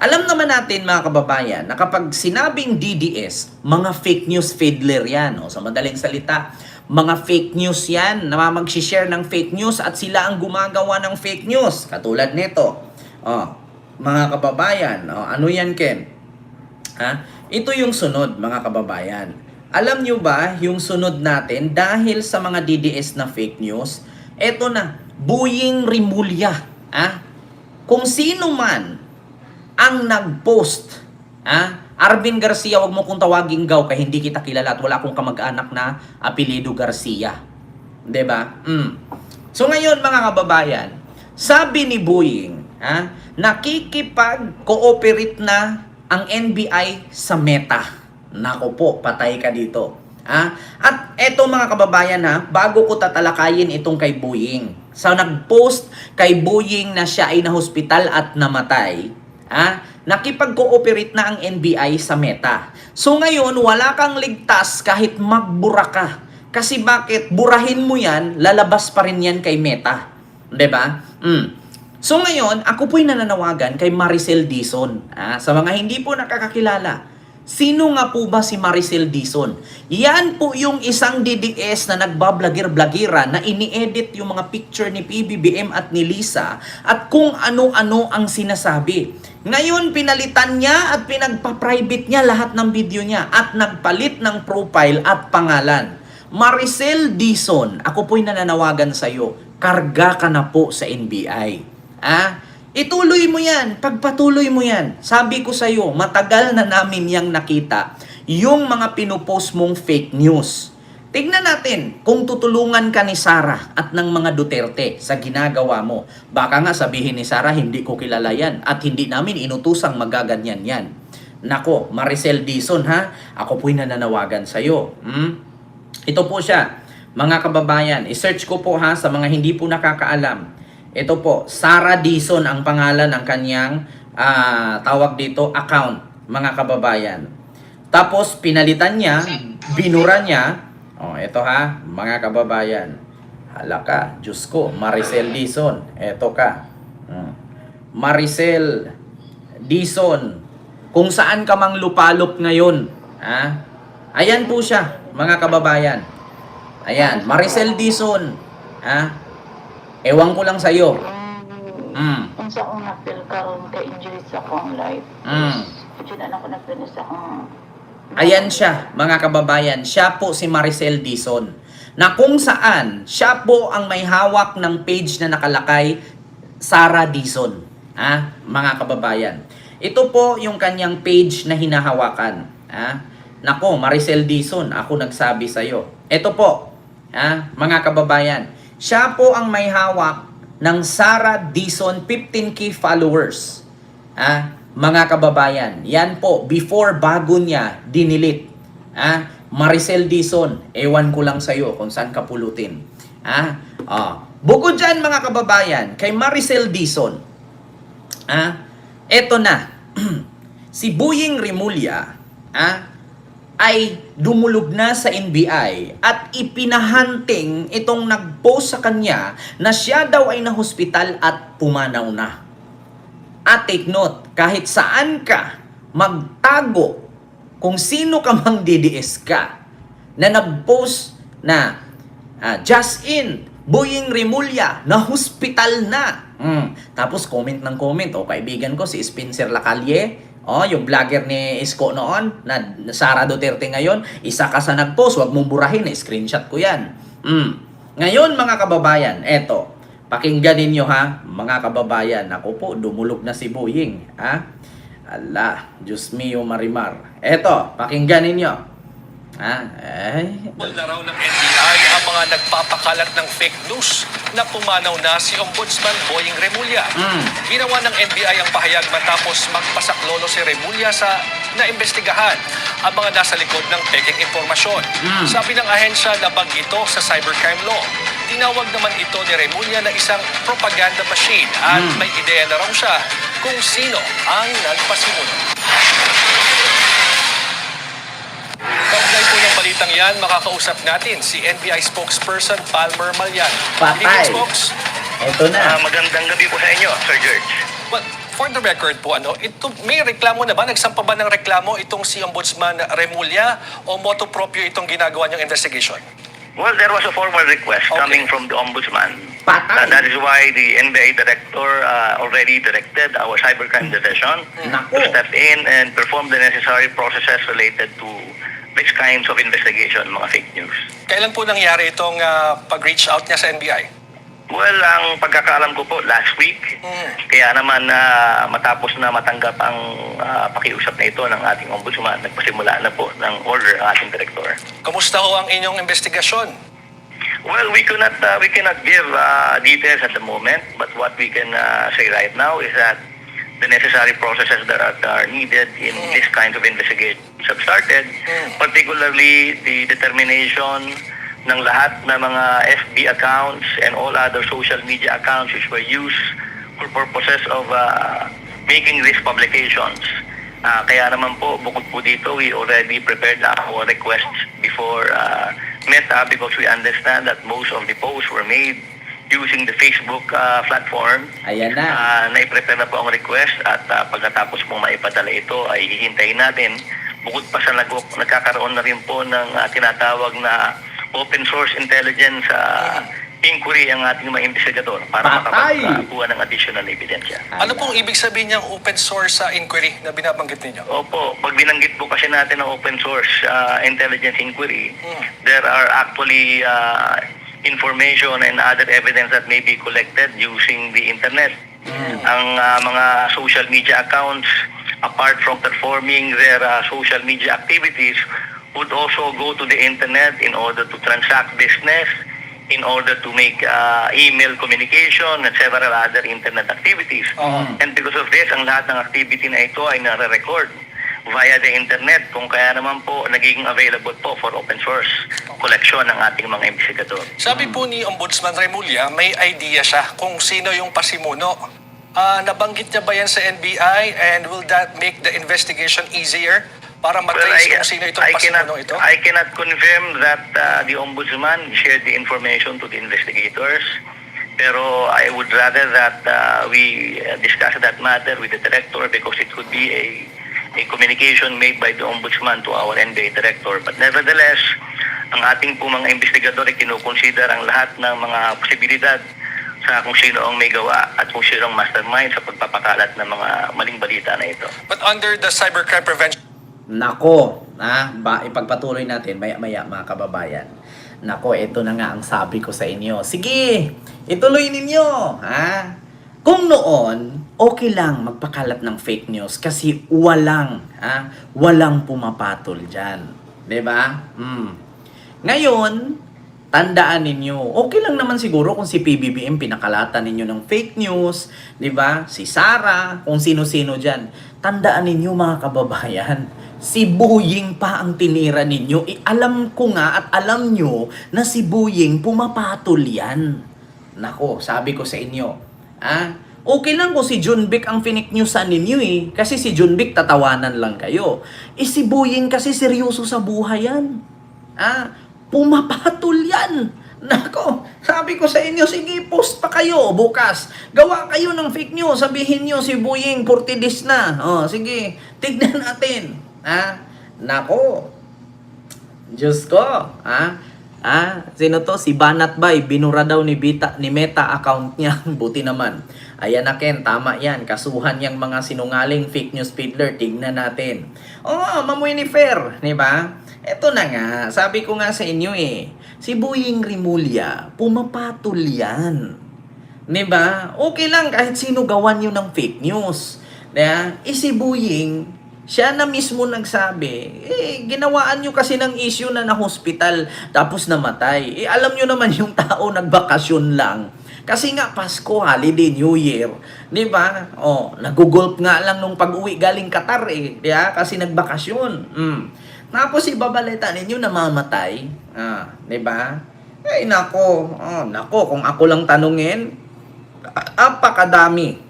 Alam naman natin mga kababayan na kapag sinabing DDS, mga fake news fiddler yan. O, sa madaling salita, mga fake news yan na mag-share ng fake news at sila ang gumagawa ng fake news. Katulad nito. Mga kababayan, ano yan Ken? Ito yung sunod mga kababayan. Alam nyo ba yung sunod natin dahil sa mga DDS na fake news? Eto na, Boying Rimulya. Kung sino man ang nag-post, Arvin Garcia, wag mo kong tawaging Gaw kaya hindi kita kilala at wala akong kamag-anak na apelido Garcia. 'Di ba? So ngayon mga kababayan, sabi ni Boying, nakikipag-cooperate na ang NBI sa Meta. Nako po, patay ka dito. At eto mga kababayan bago ko tatalakayin itong kay Boying. So nag-post kay Boying na siya ay nahospital at namatay. Nakipag-cooperate na ang NBI sa Meta. So ngayon, wala kang ligtas kahit magbura ka. Kasi bakit? Burahin mo yan, lalabas pa rin yan kay Meta. 'Di ba? So ngayon, ako po'y nananawagan kay Maricel Dizon. Sa mga hindi po nakakakilala, sino nga po ba si Maricel Dizon? Yan po yung isang DDS na nagbablagir-blagira na ini-edit yung mga picture ni PBBM at ni Lisa at kung ano-ano ang sinasabi. Ngayon, pinalitan niya at pinagpa-private niya lahat ng video niya at nagpalit ng profile at pangalan. Maricel Dizon, ako po'y nananawagan sa iyo, karga ka na po sa NBI. Ituloy mo yan, pagpatuloy mo yan. Sabi ko sa iyo, matagal na namin yang nakita yung mga pinupost mong fake news. Tignan natin kung tutulungan ka ni Sara at ng mga Duterte sa ginagawa mo. Baka nga sabihin ni Sara, hindi ko kilala yan at hindi namin inutusang magaganyan yan. Nako, Maricel Dizon ako po'y nananawagan sa iyo. Ito po siya, mga kababayan. I-search ko po sa mga hindi po nakakaalam. Ito po, Sara Dizon ang pangalan ng kanyang tawag dito, account, mga kababayan. Tapos pinalitan niya, binura niya. Ito mga kababayan. Hala ka, Diyos ko, Maricel Dizon. Ito ka. Maricel Dizon. Kung saan ka mang lupalop ngayon. Ayan po siya, mga kababayan. Ayan, Maricel Dizon. Ewan ko lang sa iyo. Kung sa akong na-feel karon kay injury sa akong life. Diyan na ako na-feel sa akong... Ayan siya, mga kababayan. Siya po si Maricel Dizon. Na kung saan, siya po ang may hawak ng page na nakalakay Sara Dizon. Mga kababayan. Ito po yung kanyang page na hinahawakan. Nako, Maricel Dizon, ako nagsabi sa iyo. Ito po, mga kababayan. Siya po ang may hawak ng Sara Dizon 15K followers. Mga kababayan, yan po, before bago niya dinilit. Maricel Dizon, ewan ko lang sa iyo kung saan ka pulutin. Bukod dyan mga kababayan, kay Maricel Dizon, eto na, si Boying Rimulya, ay dumulog na sa NBI at ipinahunting itong nag-post sa kanya na siya daw ay nahospital at pumanaw na. At take note, kahit saan ka magtago, kung sino ka mang DDS ka, na nag-post na just in, Boying Rimulya, na hospital na. Tapos comment ng comment, kaibigan ko si Spencer Lacalle, yung vlogger ni Isko noon, na Sara Duterte ngayon, isa ka sa nag-post, wag mong burahin, screenshot ko yan. Ngayon mga kababayan, eto, pakinggan ninyo mga kababayan, ako po, dumulog na si Boying. Ala, Diyos mio Marimar. Eto, pakinggan ninyo. Na raw ng NBI ang mga nagpapakalat ng fake news na pumanaw na si Ombudsman Boying Rimulya. Ginawa ng NBI ang pahayag matapos magpasaklolo si Rimulya sa naimbestigahan ang mga nasa likod ng peking impormasyon. Sabi ng ahensya, labag ito sa cybercrime law. Tinawag naman ito ni Rimulya na isang propaganda machine at may ideya na raw siya kung sino ang nagpasimula. Kaugnay po ng balitang yan, makakausap natin si NBI spokesperson Palmer Malyan. Patay. Spokes. Ito na. Magandang gabi po sa inyo, Sir George. Well, For the record po, ito, may reklamo na ba? Nagsampa ba ng reklamo itong si Ombudsman Remulla o motu proprio itong ginagawa niyang investigation? Well, there was a formal request Okay. coming from the Ombudsman. Patay. That is why the NBI Director already directed our Cybercrime Division Nako. to step in and perform the necessary processes related to these kinds of investigation, mga fake news. Kailan po nangyari itong pag-reach out niya sa NBI? Well, ang pagkakaalam ko po, last week, kaya naman matapos na matanggap ang pakiusap na ito ng ating ombudsman, nagpasimula na po ng order ang ating director. Kamusta ho ang inyong investigasyon? Well, we cannot give details at the moment, but what we can say right now is that the necessary processes that are needed in this kind of investigations have started, particularly the determination ng lahat ng mga FB accounts and all other social media accounts which were used for purposes of making these publications. Kaya naman po, bukod po dito, we already prepared our requests before Meta because we understand that most of the posts were made using the Facebook platform. Ayan na. Naiprepare na po ang request at pagkatapos po maipadala ito ay hihintayin natin. Bukod pa sa nagkakaroon na rin po ng tinatawag na open source intelligence inquiry ang ating mga investigador para Patay! makapagkuha ng additional ebidensya. Ano pong ibig sabihin niyang open source inquiry na binabanggit ninyo? Opo, pag binanggit po kasi natin ang open source intelligence inquiry, there are actually information and other evidence that may be collected using the internet. Ang mga social media accounts, apart from performing their social media activities, would also go to the internet in order to transact business, in order to make email communication and several other internet activities. And because of this, ang lahat ng activity na ito ay nare-record via the internet, kung kaya naman po nagiging available po for open source collection ng ating mga investigador. Sabi po ni Ombudsman Remulla, may idea siya kung sino yung pasimuno. Nabanggit niya ba yan sa NBI and will that make the investigation easier para matrace kung sino itong pasimuno ito? I cannot confirm that the Ombudsman shared the information to the investigators. Pero I would rather that we discuss that matter with the director because it could be a communication made by the Ombudsman to our NBI director. But nevertheless, ang ating po mga investigador ay kinukonsider ang lahat ng mga posibilidad sa kung sino ang may gawa at kung sino ang mastermind sa pagpapakalat ng mga maling balita na ito. But under the Cybercrime Prevention Nako, ipagpatuloy natin maya-maya mga kababayan. Nako, ito na nga ang sabi ko sa inyo. Sige, ituloy ninyo. Kung noon, okay lang magpakalat ng fake news kasi walang pumapatol dyan. Diba? Ngayon, tandaan ninyo, okay lang naman siguro kung si PBBM pinakalatan ninyo ng fake news, diba? Si Sara, kung sino-sino dyan. Tandaan ninyo mga kababayan, si Boying pa ang tinira ninyo. Alam ko nga at alam nyo na si Boying pumapatol yan. Nako, sabi ko sa inyo, okay lang kung si John Vic ang fake newsan ninyo kasi si John Vic tatawanan lang kayo. Si Boying kasi seryoso sa buhay yan. Pumapatol yan. Nako, sabi ko sa inyo, sige, post pa kayo bukas. Gawa kayo ng fake news. Sabihin nyo si Boying 40 days na. Sige, tignan natin. Nako. Diyos ko. Sino to? Si Banat Bay. Binura daw ni Meta account niya. Buti naman. Ayan na Ken, tama yan. Kasuhan yung mga sinungaling fake news peddler. Tignan natin. Ma'am Winifred. Diba? Eto na nga. Sabi ko nga sa inyo si Boying Remulla, pumapatol yan. Diba? Okay lang kahit sino gawan yun ng fake news. Diba? Si Boying, siya na mismo nagsabi, ginawaan nyo kasi ng issue na na-hospital tapos namatay. Alam nyo naman yung tao nagbakasyon lang. Kasi nga Pasko, holiday, New Year. Diba? Nag-gulp nga lang nung pag-uwi galing Qatar diba? Kasi nagbakasyon. Tapos ibabalita ninyo namamatay. Diba? Nako. Nako, kung ako lang tanungin, napakadami.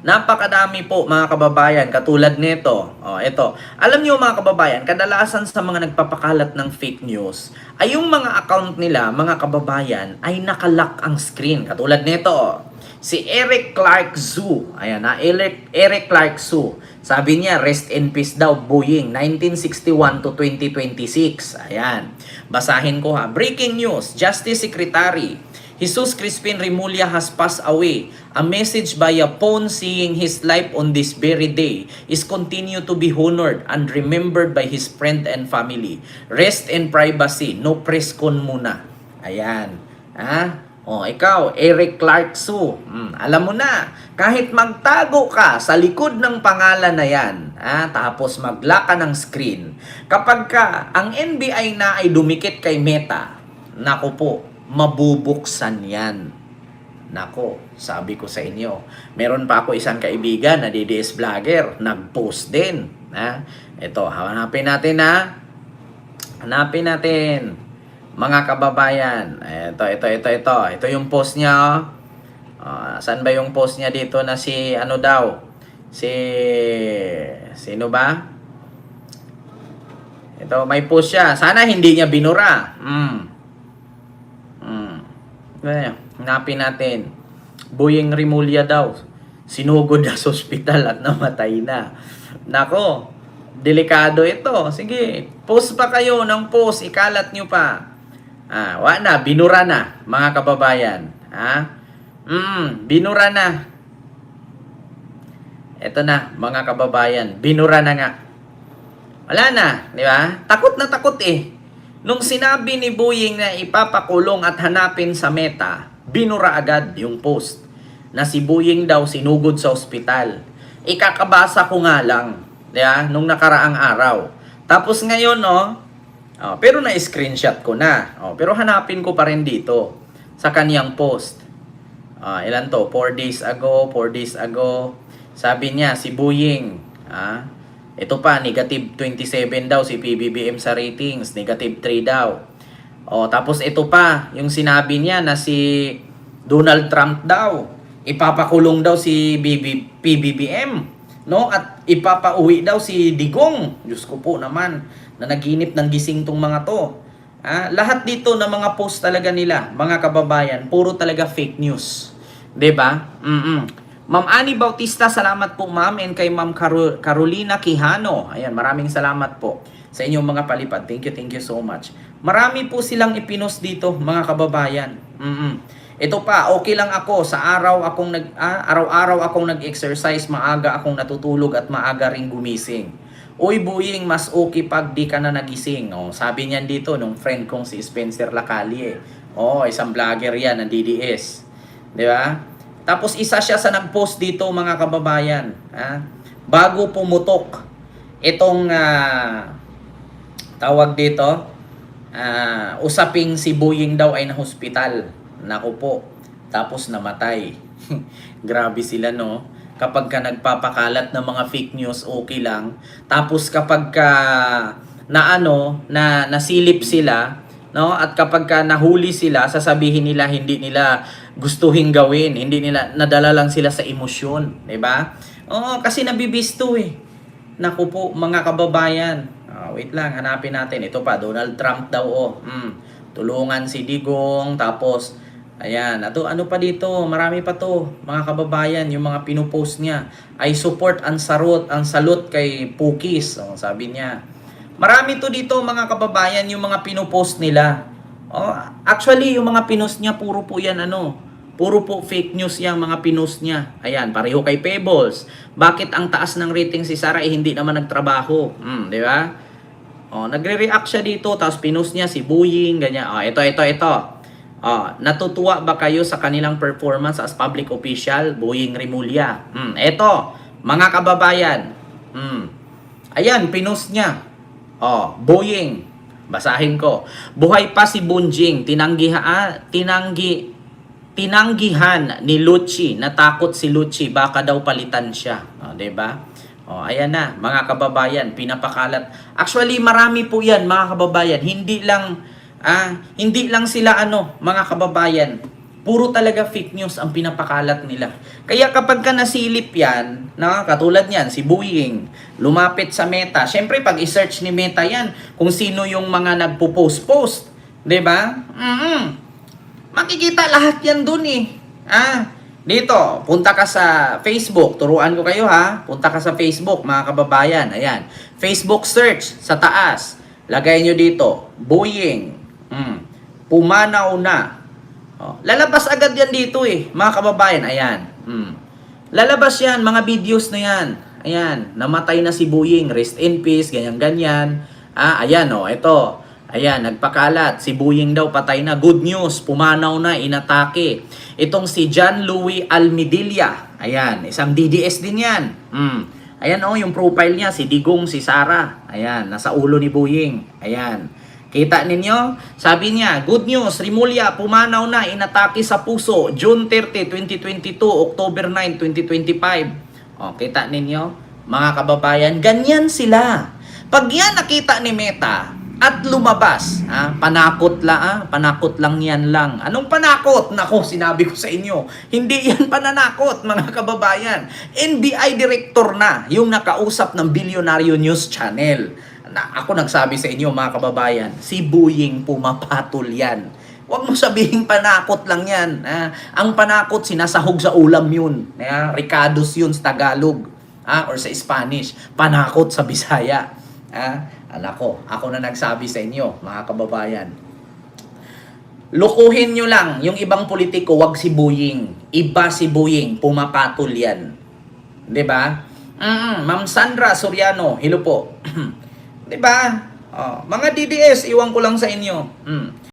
Napakadami po mga kababayan katulad nito. Ito. Alam niyo mga kababayan, kadalasan sa mga nagpapakalat ng fake news ay yung mga account nila, mga kababayan, ay nakalock ang screen. Katulad nito. Si Eric Clark Zhu. Ayan na, Eric Clark Zhu. Sabi niya, rest in peace daw, Boeing, 1961 to 2026. Ayan. Basahin ko ha. Breaking news, Justice Secretary Jesus Crispin Remulla has passed away. A message via phone saying his life on this very day is continue to be honored and remembered by his friend and family. Rest in privacy. No press con muna. Ayan. Ha? O, ikaw, Eric Clark Zhu. Alam mo na, kahit magtago ka sa likod ng pangalan na yan, tapos maglock ka ng screen, kapag ka ang NBI na ay dumikit kay Meta, naku po, mabubuksan yan. Nako, sabi ko sa inyo, meron pa ako isang kaibigan na DDS vlogger, nag-post din. Ito, hanapin natin Hanapin natin, mga kababayan. Ito yung post niya. Saan ba yung post niya dito na si, ano daw? Sino ba? Ito, may post siya. Sana hindi niya binura. Hanapin natin. Boying Remulla daw. Sinugod na sa ospital at namatay na. Nako, delikado ito. Sige, post pa kayo ng post. Ikalat nyo pa. Binura na, mga kababayan. Binura na. Ito na, mga kababayan. Binura na nga. Wala na, di ba? Takot na takot eh. Nung sinabi ni Boying na ipapakulong at hanapin sa Meta, binura agad yung post na si Boying daw sinugod sa ospital. Ikakabasa ko nga lang, diba? Nung nakaraang araw. Tapos ngayon, pero na-screenshot ko na. Pero hanapin ko pa rin dito sa kaniyang post. Ilan to? 4 days ago. Sabi niya, si Boying, ito pa, negative 27 daw si PBBM sa ratings. Negative 3 daw. Tapos ito pa, yung sinabi niya na si Donald Trump daw, ipapakulong daw si PBBM. No? At ipapauwi daw si Digong. Diyos ko po naman, na naginip ng gising tong mga to. Lahat dito na mga post talaga nila, mga kababayan, puro talaga fake news. 'Di ba? Ma'am Annie Bautista, salamat po ma'am, and kay Ma'am Carolina Quijano. Ayan, maraming salamat po sa inyong mga palipad. Thank you so much. Marami po silang ipinost dito, mga kababayan. Ito pa, okay lang ako sa araw-araw akong nag-exercise, maaga akong natutulog at maaga ring gumising. Uy Boying, mas okay pag di ka na nagising. Sabi niyan dito nung friend kong si Spencer Lacalle. Isang vlogger yan ng DDS. 'Di ba? Tapos isa siya sa nag-post dito, mga kababayan. Bago pumutok itong tawag dito, usaping si Boying daw ay na-hospital. Naku po. Tapos namatay. Grabe sila, no? Kapag ka nagpapakalat ng mga fake news, okay lang. Tapos kapag ka nasilip sila, no? At kapag ka nahuli sila, sasabihin nila hindi nila gustuhin gawin, hindi nila, nadala lang sila sa emosyon, 'di ba? Kasi nabibisto eh. Naku po, mga kababayan. Wait lang, hanapin natin. Ito pa, Donald Trump daw tulungan si Digong, tapos ayan, ano pa dito? Marami pa to, mga kababayan, yung mga pinupost niya. I support ang salute kay Pukis, sabi niya. Marami to dito, mga kababayan, yung mga pinupost nila. Actually, yung mga pinost niya, puro po yan, puro po fake news yung mga pinost niya. Ayan, pareho kay Pebbles. Bakit ang taas ng rating si Sarah hindi naman nagtrabaho? Di ba? Nagre-react siya dito, tapos pinost niya si Boying, ganyan. Ito. Natutuwa ba kayo sa kanilang performance as public official? Boying Remulla. Ito, mga kababayan. Ayan, pinost niya. Boying. Basahin ko. Buhay pa si Bunjing, tinanggihan ni Lucci, natakot si Lucci, baka daw palitan siya. 'Di ba? Ayan na, mga kababayan, pinapakalat. Actually, marami po 'yan, mga kababayan. Hindi lang sila mga kababayan. Puro talaga fake news ang pinapakalat nila. Kaya kapag ka nasilip yan, katulad niyan, si Boying, lumapit sa Meta. Syempre, pag i-search ni Meta yan, kung sino yung mga nagpo-post. 'Di ba? Makikita lahat yan dun eh. Dito, punta ka sa Facebook. Turuan ko kayo ha. Punta ka sa Facebook, mga kababayan. Ayan. Facebook search sa taas. Lagay nyo dito, Boying. Pumanaw na. Oh, lalabas agad yan dito eh, mga kababayan. Ayan. Lalabas yan, mga videos na yan. Ayan, namatay na si Boying. Rest in peace, ganyan-ganyan. Ayan o, ito. Ayan, nagpakalat. Si Boying daw patay na. Good news, pumanaw na, inatake. Itong si John Louis Almedilla. Ayan, isang DDS din yan. Ayan o, yung profile niya, si Digong, si Sara. Ayan, nasa ulo ni Boying. Ayan. Kita ninyo? Sabi niya, good news, Remulla, pumanaw na, inatake sa puso. June 30, 2022, October 9, 2025. O, kita ninyo? Mga kababayan, ganyan sila. Pag yan nakita ni Meta, at lumabas, panakot lang yan lang. Anong panakot? Nako, sinabi ko sa inyo, hindi yan pananakot, mga kababayan. NBI director na, yung nakausap ng Bilyonaryo News Channel. Ako nagsabi sa inyo, mga kababayan, si Boying pumapatol yan. Huwag mo sabihin panakot lang yan. Ang panakot, sinasahog sa ulam yun. Ricados yun sa Tagalog. Or sa Spanish. Panakot sa Bisaya. Ako na nagsabi sa inyo, mga kababayan. Lukuhin nyo lang yung ibang politiko, wag si Boying. Iba si Boying, pumapatol yan. 'Di ba? Ma'am Sandra Soriano, hello po. 'Di ba? Mga DDS, iwan ko lang sa inyo.